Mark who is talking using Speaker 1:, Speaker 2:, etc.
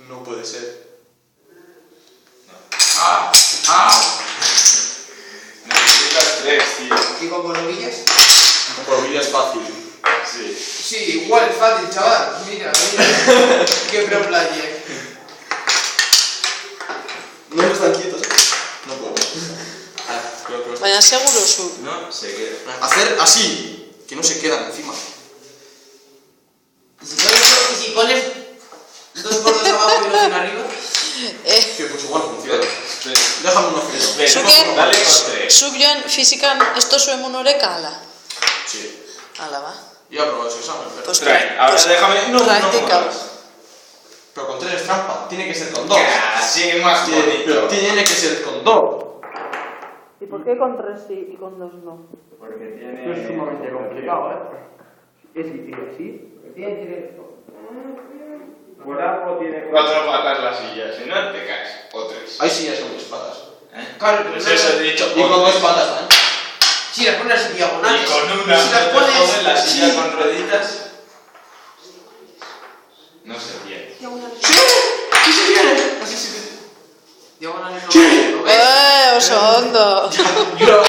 Speaker 1: No puede ser.
Speaker 2: ¡Ah! ¡Ah! Necesitas 3, tío.
Speaker 3: ¿Y con colombillas?
Speaker 1: Por vida es fácil.
Speaker 2: Sí.
Speaker 3: Sí, igual es fácil, chaval. Mira. Qué pro player.
Speaker 1: No están quietos. No puedo. Creo.
Speaker 4: Baina seguro zu.
Speaker 2: No, se queda.
Speaker 1: Hacer así, que no se quedan encima.
Speaker 3: ¿Y si pones 2 gordos abajo y los en arriba?
Speaker 1: Que pues igual funciona.
Speaker 2: Espera.
Speaker 1: Déjame uno frío.
Speaker 2: Ven,
Speaker 4: Zuke,
Speaker 2: dale con 3.
Speaker 4: zuk joan fizikan esto zuen honoreka, ala?
Speaker 1: Sí.
Speaker 4: Ala, ba.
Speaker 1: Ya he probado ese examen, pero...
Speaker 4: Pues
Speaker 2: Trae, ahora
Speaker 4: pues
Speaker 2: déjame. No,
Speaker 4: practica.
Speaker 2: no.
Speaker 1: Pero con 3 es trampa. Tiene que ser con 2.
Speaker 2: Así más
Speaker 1: Pero
Speaker 2: bonito.
Speaker 1: tiene que ser con 2.
Speaker 4: ¿Y por qué con 3 sí y con 2 no?
Speaker 2: Porque tiene.
Speaker 3: Esto es sumamente complicado, Es así. Tiene
Speaker 2: Por algo tiene 4 patas la silla. Si no, te caes. O 3.
Speaker 1: Ahí sí ya son mis patas.
Speaker 3: Claro, pero
Speaker 2: Pues eso he dicho.
Speaker 1: Y con 2 patas, ¿eh?
Speaker 3: si las pones en diagonales.
Speaker 2: Y con una.
Speaker 3: Si las
Speaker 2: ¿no te
Speaker 3: pones
Speaker 2: jodes la silla
Speaker 3: sí.
Speaker 2: con rueditas? No se tiene.
Speaker 3: Diagonales.
Speaker 1: ¡Sí! ¡Sí se viene! Así sí.
Speaker 3: Diagonales no. ¿Lo ves?
Speaker 4: Oso ondo.